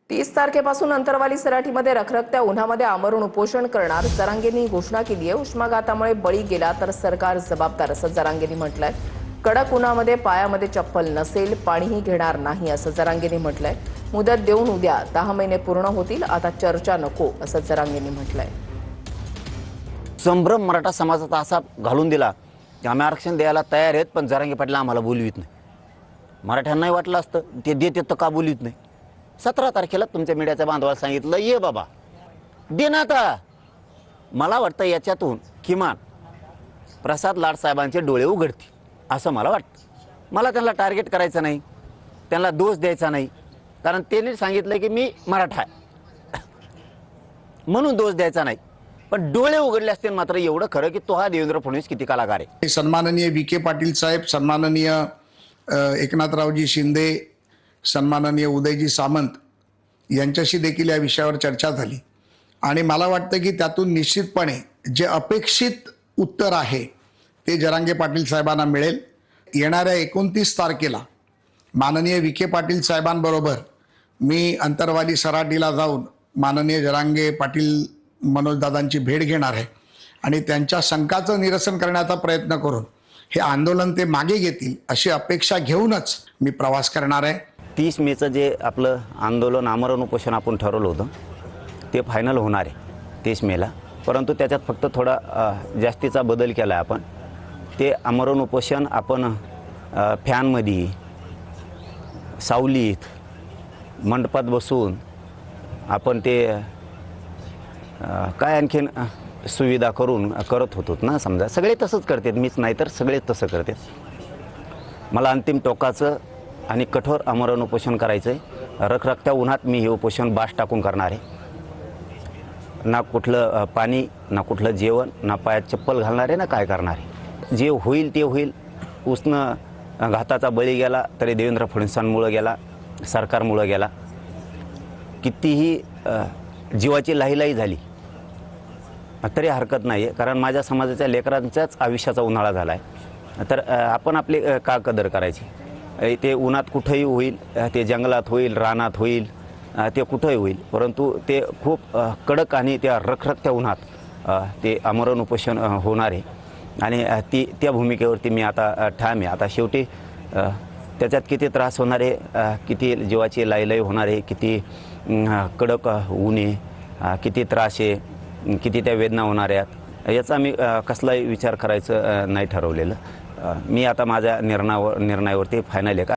30 तारखेपासून अंतरवाली सराटीमध्ये रखरखत्या उन्हामध्ये आमरण उपोषण करणार जरांगेंनी घोषणा केली आहे। उष्माघातामुळे बळी गेला तर सरकार जबाबदार असं जरांगेंनी म्हटलंय। कडक उन्हामध्ये पायामध्ये चप्पल नसेल, पाणीही घेणार नाही असं जरांगेंनी म्हटलंय। मुदत देऊन उद्या 10 महिने पूर्ण होतील, आता चर्चा नको असं जरांगेंनी म्हटलंय। संभ्रम मराठा समाजाचा असा घालून दिला की आम्ही आरक्षण द्यायला तयार आहेत, पण जरांगे पाटील आम्हाला बोलवित नाही। मराठ्यांनाही वाटलं असतं ते देत तर का बोलवित नाही। 17 तारखेला तुमच्या मीडियाच्या बांधवाला सांगितलं ये बाबा दे ना। आता मला वाटतं याच्यातून किमान प्रसाद लाड साहेबांचे डोळे उघडतील असं मला वाटतं। मला त्यांना टार्गेट करायचं नाही, त्यांना दोष द्यायचा नाही, कारण त्यांनी सांगितलं की मी मराठा आहे म्हणून दोष द्यायचा नाही। पण डोळे उघडले असतील मात्र एवढं खरं की तो हा देवेंद्र फडणवीस किती कलाकार आहे। सन्माननीय विखे पाटील साहेब, सन्माननीय एकनाथरावजी शिंदे, सन्माननीय उदयजी सामंत यांच्याशी देखील या विषयावर चर्चा झाली आणि मला वाटतं की त्यातून निश्चितपणे जे अपेक्षित उत्तर आहे ते जरांगे पाटील साहेबांना मिळेल। येणाऱ्या 29 तारखेला माननीय विखे पाटील साहेबांबरोबर मी अंतरवाली सराटीला जाऊन माननीय जरांगे पाटील मनोजदादांची भेट घेणार आहे आणि त्यांच्या शंकाचं निरसन करण्याचा प्रयत्न करून हे आंदोलन ते मागे घेतील अशी अपेक्षा घेऊनच मी प्रवास करणार आहे। 30 मेचं जे आपलं आंदोलन आमरण उपोषण आपण ठरवलं होतं ते फायनल होणार आहे 30 मेला, परंतु त्याच्यात फक्त थोडा जास्तीचा बदल केला आहे आपण। ते आमरण उपोषण आपण फॅनमध्ये, सावलीत, मंडपात बसून आपण ते काय आणखीन सुविधा करून करत होतो ना। समजा सगळे तसंच करतात, मीच नाही तर सगळे तसं करतात। मला अंतिम टोकाचं आणि कठोर आमरण उपोषण करायचं आहे। रखरखत्या उन्हात मी हे उपोषण बाश टाकून करणार आहे। ना कुठलं पाणी, ना कुठलं जेवण, ना पायात चप्पल घालणार आहे, ना काय करणार आहे। जे होईल ते होईल। उष्ण घाताचा बळी गेला तरी देवेंद्र फडणवीसांमुळं गेला, सरकारमुळं गेला। कितीही जीवाची लाहीलाही झाली तरी हरकत नाही आहे, कारण माझ्या समाजाच्या लेकरांच्याच आयुष्याचा उन्हाळा झाला आहे। तर आपण आपली का कदर करायची। ते उन्हात कुठंही होईल, ते जंगलात होईल, रानात होईल, ते कुठंही होईल, परंतु ते खूप कडक आणि त्या रखरखत्या उन्हात ते आमरण उपोषण होणार आहे आणि त्या भूमिकेवरती मी आता ठाम आहे। आता शेवटी त्याच्यात किती त्रास होणार आहे, किती जीवाची लाहीलाही होणार आहे, किती कडक ऊन आहे, किती त्रास आहे, किती त्या वेदना होणार आहेत, याचा मी कसलाही विचार करायचं नाही ठरवलेलं। मी आता माझ्या निर्णयावरती फायनल आहे का